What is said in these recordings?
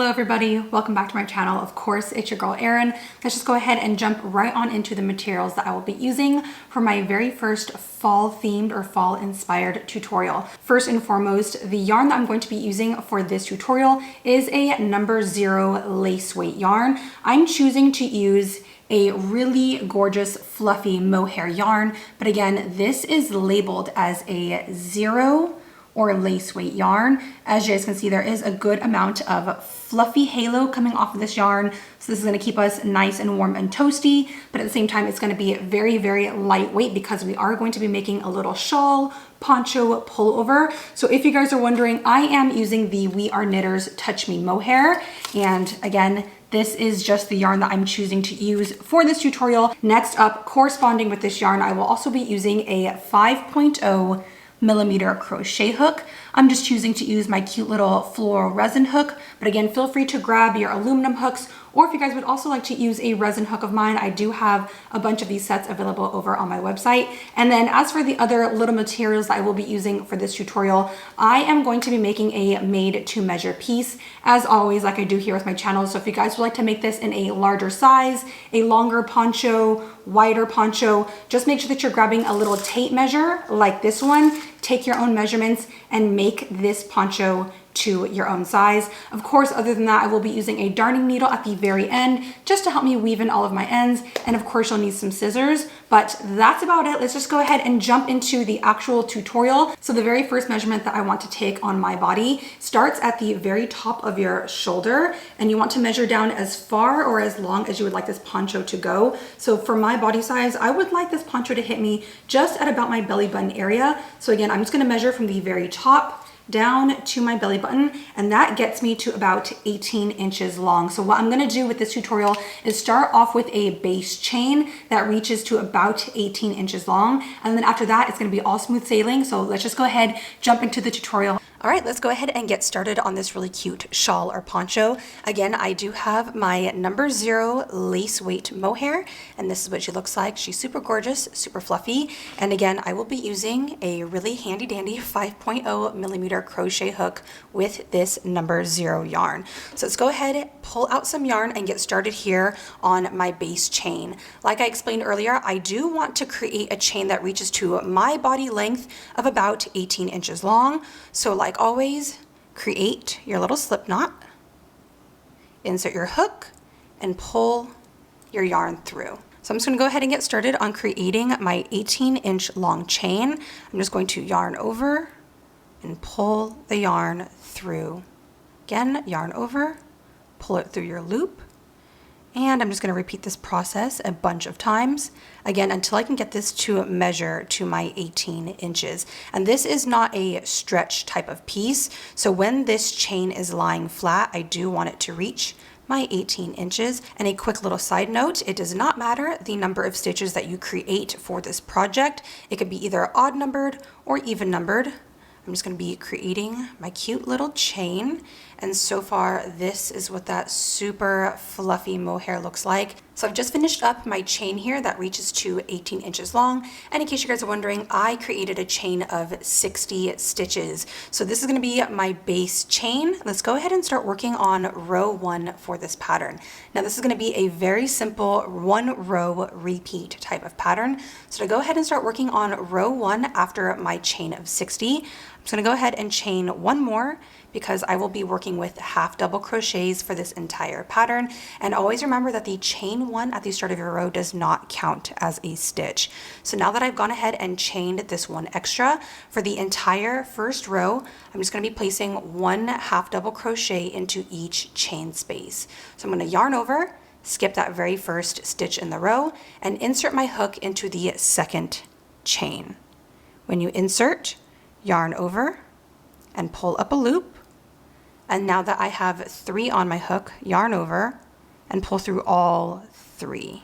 Hello everybody, welcome back to my channel. Of course, it's your girl Erin. Let's just go ahead and jump right on into the materials that I will be using for my very first fall themed or fall inspired tutorial. First and foremost, the yarn that I'm going to be using for this tutorial is a number 0 lace weight yarn. I'm choosing to use a really gorgeous fluffy mohair yarn, but again, this is labeled as a 0 or lace weight yarn. As you guys can see, there is a good amount of fluffy halo coming off of this yarn. So this is gonna keep us nice and warm and toasty, but at the same time, it's gonna be very, very lightweight because we are going to be making a little shawl, poncho pullover. So if you guys are wondering, I am using the We Are Knitters Touch Me Mohair. And again, this is just the yarn that I'm choosing to use for this tutorial. Next up, corresponding with this yarn, I will also be using a 5.0 millimeter crochet hook. I'm just choosing to use my cute little floral resin hook, but again, feel free to grab your aluminum hooks, or if you guys would also like to use a resin hook of mine, I do have a bunch of these sets available over on my website. And then as for the other little materials that I will be using for this tutorial, I am going to be making a made to measure piece, as always, like I do here with my channel. So if you guys would like to make this in a larger size, a longer poncho, wider poncho, just make sure that you're grabbing a little tape measure like this one, take your own measurements and make this poncho to your own size. Of course, other than that, I will be using a darning needle at the very end just to help me weave in all of my ends. And of course, you'll need some scissors, but that's about it. Let's just go ahead and jump into the actual tutorial. So the very first measurement that I want to take on my body starts at the very top of your shoulder, and you want to measure down as far or as long as you would like this poncho to go. So for my body size, I would like this poncho to hit me just at about my belly button area. So again, I'm just gonna measure from the very top down to my belly button, and that gets me to about 18 inches long. So what I'm gonna do with this tutorial is start off with a base chain that reaches to about 18 inches long, and then after that it's gonna be all smooth sailing. So let's just go ahead, jump into the tutorial. All right, let's go ahead and get started on this really cute shawl or poncho. Again, I do have my number 0 lace weight mohair, and this is what she looks like. She's super gorgeous, super fluffy. And again, I will be using a really handy dandy 5.0 millimeter crochet hook with this number 0 yarn. So let's go ahead, pull out some yarn and get started here on my base chain. Like I explained earlier, I do want to create a chain that reaches to my body length of about 18 inches long. So like always, create your little slip knot, insert your hook, and pull your yarn through. So I'm just gonna go ahead and get started on creating my 18-inch long chain. I'm just going to yarn over and pull the yarn through. Again, yarn over, pull it through your loop, and I'm just going to repeat this process a bunch of times, again, until I can get this to measure to my 18 inches. And this is not a stretch type of piece, so when this chain is lying flat, I do want it to reach my 18 inches. And a quick little side note, it does not matter the number of stitches that you create for this project. It could be either odd numbered or even numbered. I'm just going to be creating my cute little chain, and so far this is what that super fluffy mohair looks like. So I've just finished up my chain here that reaches to 18 inches long, and in case you guys are wondering, I created a chain of 60 stitches. So this is going to be my base chain. Let's go ahead and start working on row 1 for this pattern. Now this is going to be a very simple 1 row repeat type of pattern. So to go ahead and start working on row 1 after my chain of 60, I'm just going to go ahead and chain 1 more because I will be working with half double crochets for this entire pattern. And always remember that the chain 1 at the start of your row does not count as a stitch. So now that I've gone ahead and chained this 1 extra for the entire first row, I'm just going to be placing 1 half double crochet into each chain space. So I'm going to yarn over, skip that very first stitch in the row, and insert my hook into the second chain. When you insert, yarn over and pull up a loop. And now that I have 3 on my hook, yarn over and pull through all 3.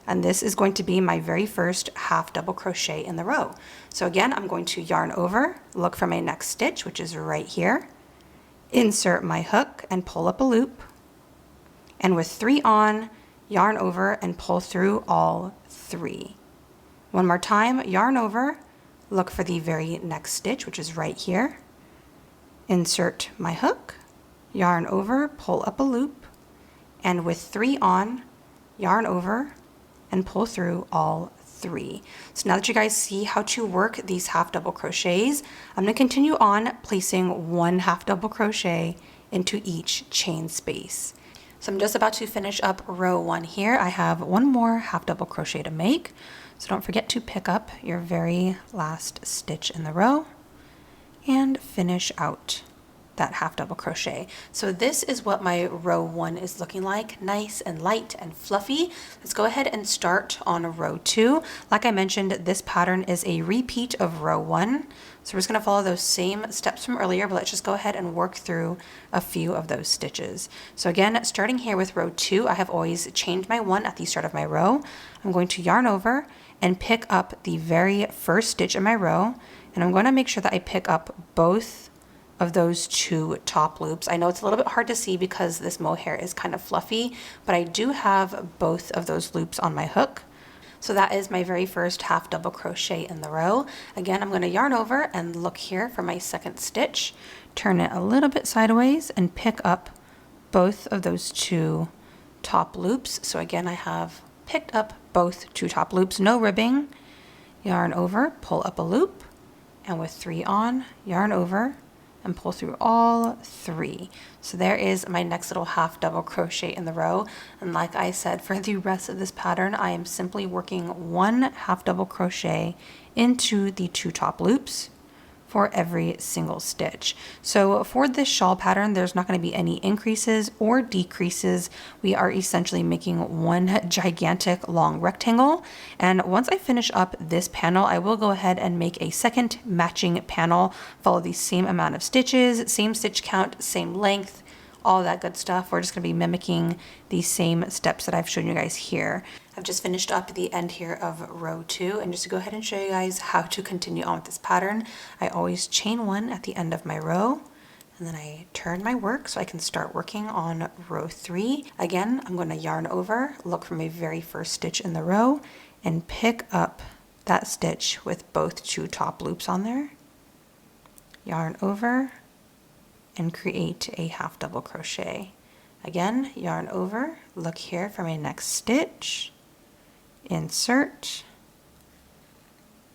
And this is going to be my very first half double crochet in the row. So again, I'm going to yarn over, look for my next stitch, which is right here, insert my hook and pull up a loop. And with 3 on, yarn over and pull through all 3. One more time, yarn over, look for the very next stitch, which is right here, insert my hook, yarn over, pull up a loop, and with 3 on, yarn over and pull through all 3. So now that you guys see how to work these half double crochets, I'm going to continue on placing 1 half double crochet into each chain space. So I'm just about to finish up row 1 here. I have 1 more half double crochet to make. So don't forget to pick up your very last stitch in the row and finish out that half double crochet. So this is what my row 1 is looking like, nice and light and fluffy. Let's go ahead and start on row 2. Like I mentioned, this pattern is a repeat of row 1. So we're just going to follow those same steps from earlier, but let's just go ahead and work through a few of those stitches. So again, starting here with row 2, I have always chained my 1 at the start of my row. I'm going to yarn over and pick up the very first stitch in my row, and I'm going to make sure that I pick up both of those 2 top loops. I know it's a little bit hard to see because this mohair is kind of fluffy, but I do have both of those loops on my hook. So that is my very first half double crochet in the row. Again, I'm going to yarn over and look here for my second stitch, turn it a little bit sideways and pick up both of those 2 top loops. So again, I have picked up both 2 top loops, no ribbing, yarn over, pull up a loop, and with 3 on, yarn over and pull through all 3. So there is my next little half double crochet in the row. And like I said, for the rest of this pattern, I am simply working 1 half double crochet into the 2 top loops for every single stitch. So for this shawl pattern, there's not going to be any increases or decreases. We are essentially making 1 gigantic long rectangle. And once I finish up this panel, I will go ahead and make a second matching panel, follow the same amount of stitches, same stitch count, same length, all that good stuff. We're just going to be mimicking the same steps that I've shown you guys here. I've just finished up the end here of row 2, and just to go ahead and show you guys how to continue on with this pattern, I always chain 1 at the end of my row, and then I turn my work so I can start working on row 3. Again, I'm going to yarn over, look for my very first stitch in the row, and pick up that stitch with both 2 top loops on there, yarn over, and create a half double crochet. Again, yarn over, look here for my next stitch, insert,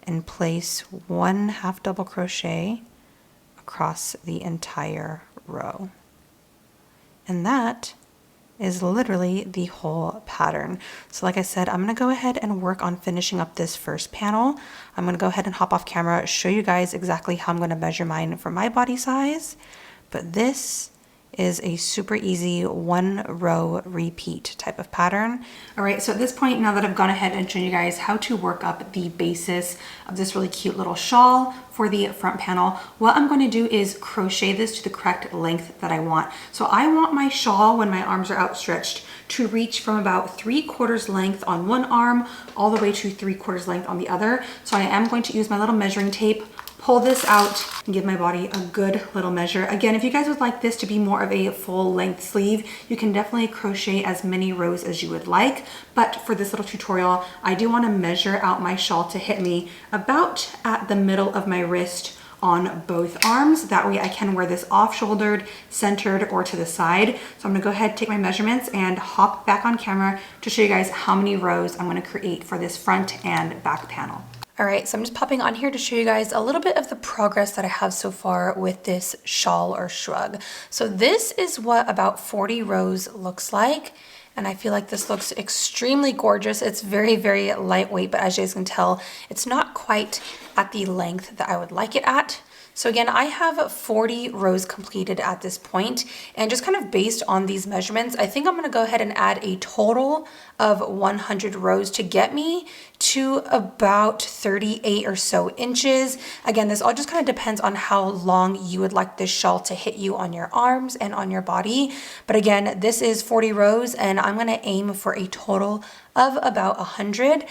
and place 1 half double crochet across the entire row. And that is literally the whole pattern. So like I said, I'm going to go ahead and work on finishing up this first panel. I'm going to go ahead and hop off camera, show you guys exactly how I'm going to measure mine for my body size. But this is a super easy 1 row repeat type of pattern. All right, so at this point, now that I've gone ahead and shown you guys how to work up the basis of this really cute little shawl for the front panel, what I'm going to do is crochet this to the correct length that I want. So I want my shawl, when my arms are outstretched, to reach from about 3/4 length on one arm all the way to 3/4 length on the other. So I am going to use my little measuring tape, pull this out, and give my body a good little measure. Again, if you guys would like this to be more of a full length sleeve, you can definitely crochet as many rows as you would like. But for this little tutorial, I do want to measure out my shawl to hit me about at the middle of my wrist on both arms. That way I can wear this off-shouldered, centered, or to the side. So I'm gonna go ahead, take my measurements, and hop back on camera to show you guys how many rows I'm gonna create for this front and back panel. All right, so I'm just popping on here to show you guys a little bit of the progress that I have so far with this shawl or shrug. So this is what about 40 rows looks like. And I feel like this looks extremely gorgeous. It's very, very lightweight, but as you guys can tell, it's not quite at the length that I would like it at. So again, I have 40 rows completed at this point, and just kind of based on these measurements, I think I'm gonna go ahead and add a total of 100 rows to get me to about 38 or so inches. Again, this all just kind of depends on how long you would like this shawl to hit you on your arms and on your body. But again, this is 40 rows, and I'm gonna aim for a total of about 100.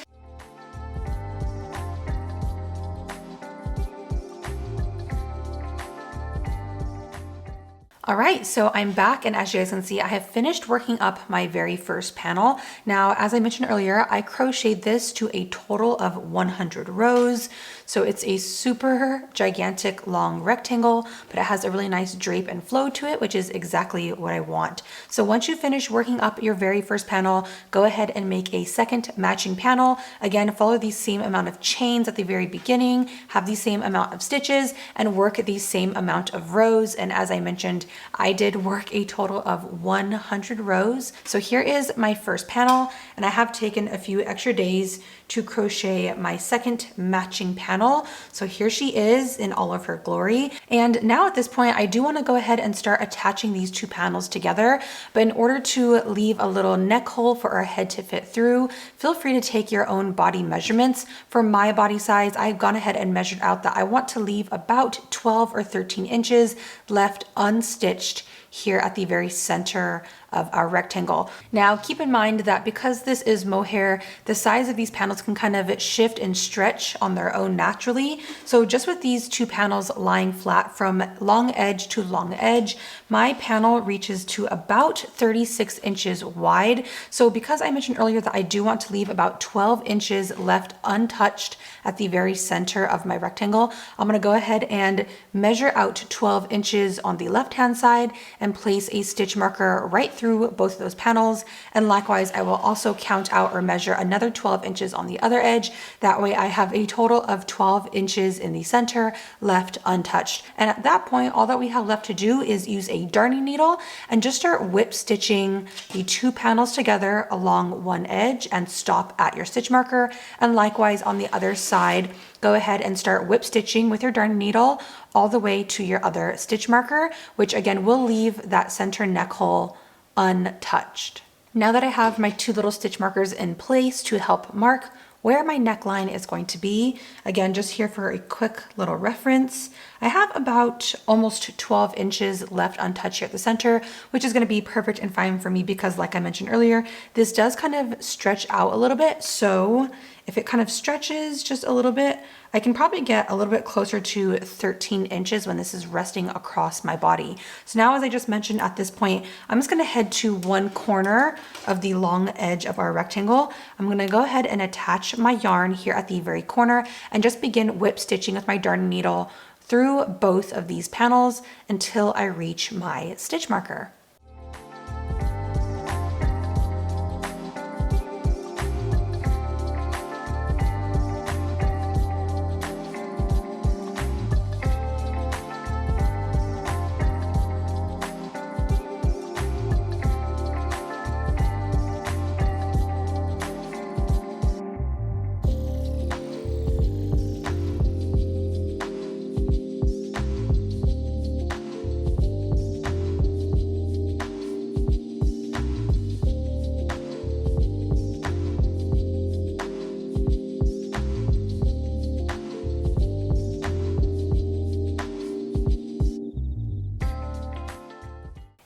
All right, so I'm back, and as you guys can see, I have finished working up my very first panel. Now, as I mentioned earlier, I crocheted this to a total of 100 rows. So it's a super gigantic long rectangle, but it has a really nice drape and flow to it, which is exactly what I want. So once you finish working up your very first panel, go ahead and make a second matching panel. Again, follow the same amount of chains at the very beginning, have the same amount of stitches, and work the same amount of rows. And as I mentioned, I did work a total of 100 rows. So here is my first panel, and I have taken a few extra days to crochet my second matching panel. So here she is in all of her glory. And now at this point, I do want to go ahead and start attaching these two panels together. But in order to leave a little neck hole for our head to fit through, feel free to take your own body measurements. For my body size, I've gone ahead and measured out that I want to leave about 12 or 13 inches left unstitched here at the very center of our rectangle. Now keep in mind that because this is mohair, the size of these panels can kind of shift and stretch on their own naturally. So just with these two panels lying flat from long edge to long edge, my panel reaches to about 36 inches wide. So because I mentioned earlier that I do want to leave about 12 inches left untouched at the very center of my rectangle, I'm gonna go ahead and measure out 12 inches on the left-hand side and place a stitch marker right through both of those panels. And likewise, I will also count out or measure another 12 inches on the other edge. That way I have a total of 12 inches in the center left untouched. And at that point, all that we have left to do is use a darning needle and just start whip stitching the two panels together along one edge and stop at your stitch marker. And likewise on the other side, go ahead and start whip stitching with your darning needle all the way to your other stitch marker, which again will leave that center neck hole untouched. Now that I have my two little stitch markers in place to help mark where my neckline is going to be, again, just here for a quick little reference, I have about almost 12 inches left untouched here at the center, which is going to be perfect and fine for me because like I mentioned earlier, this does kind of stretch out a little bit. So if it kind of stretches just a little bit, I can probably get a little bit closer to 13 inches when this is resting across my body. So now, as I just mentioned at this point, I'm just gonna head to one corner of the long edge of our rectangle. I'm gonna go ahead and attach my yarn here at the very corner and just begin whip stitching with my darning needle through both of these panels until I reach my stitch marker.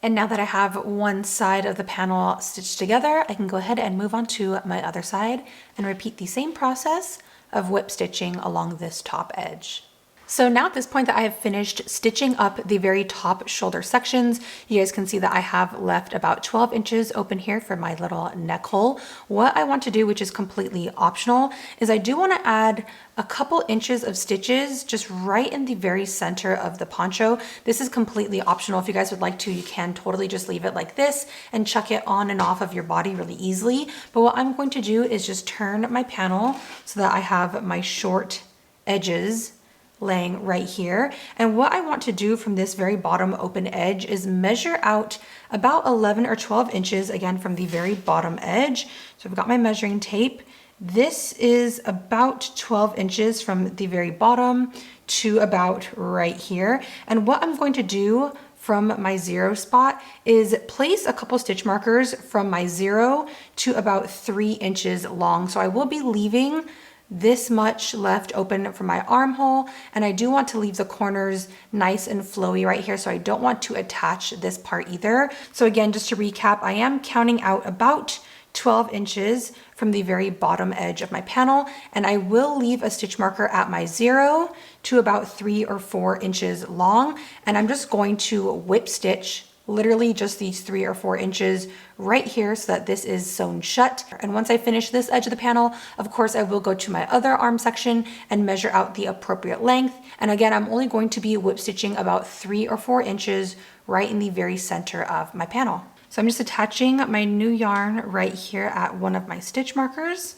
And now that I have one side of the panel stitched together, I can go ahead and move on to my other side and repeat the same process of whip stitching along this top edge. So now at this point that I have finished stitching up the very top shoulder sections, you guys can see that I have left about 12 inches open here for my little neck hole. What I want to do, which is completely optional, is I do want to add a couple inches of stitches just right in the very center of the poncho. This is completely optional. If you guys would like to, you can totally just leave it like this and chuck it on and off of your body really easily. But what I'm going to do is just turn my panel so that I have my short edges laying right here. And what I want to do from this very bottom open edge is measure out about 11 or 12 inches, again, from the very bottom edge. So I've got my measuring tape. This is about 12 inches from the very bottom to about right here. And what I'm going to do from my zero spot is place a couple stitch markers from my 0 to about 3 inches long. So I will be leaving this much left open from my armhole, and I do want to leave the corners nice and flowy right here, so I don't want to attach this part either. So again, just to recap, I am counting out about 12 inches from the very bottom edge of my panel, and I will leave a stitch marker at my 0 to about 3 or 4 inches long. And I'm just going to whip stitch literally just these 3 or 4 inches right here so that this is sewn shut. And once I finish this edge of the panel, of course, I will go to my other arm section and measure out the appropriate length. And again, I'm only going to be whip stitching about 3 or 4 inches right in the very center of my panel. So I'm just attaching my new yarn right here at one of my stitch markers,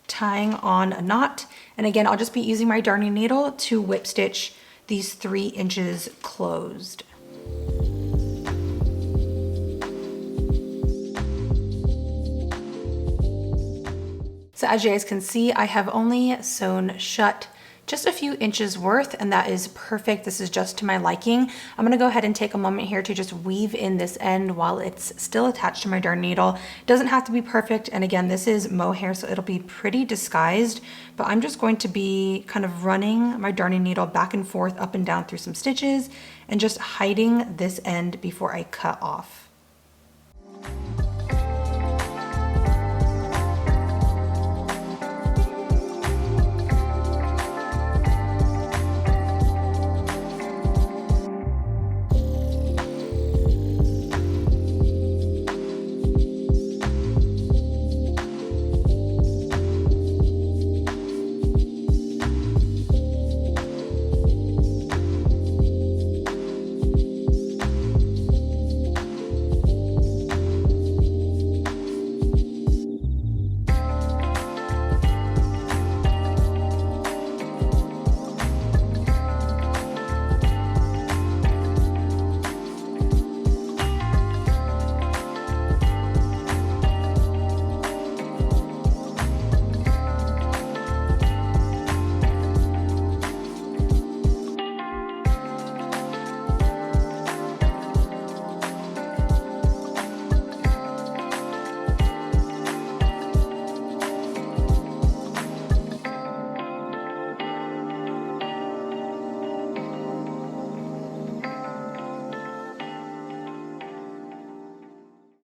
tying on a knot. And again, I'll just be using my darning needle to whip stitch these 3 inches closed. So as you guys can see, I have only sewn shut just a few inches worth, and that is perfect. This is just to my liking. I'm gonna go ahead and take a moment here to just weave in this end while it's still attached to my darn needle. It doesn't have to be perfect, and again, this is mohair, so it'll be pretty disguised, but I'm just going to be kind of running my darning needle back and forth, up and down through some stitches, and just hiding this end before I cut off.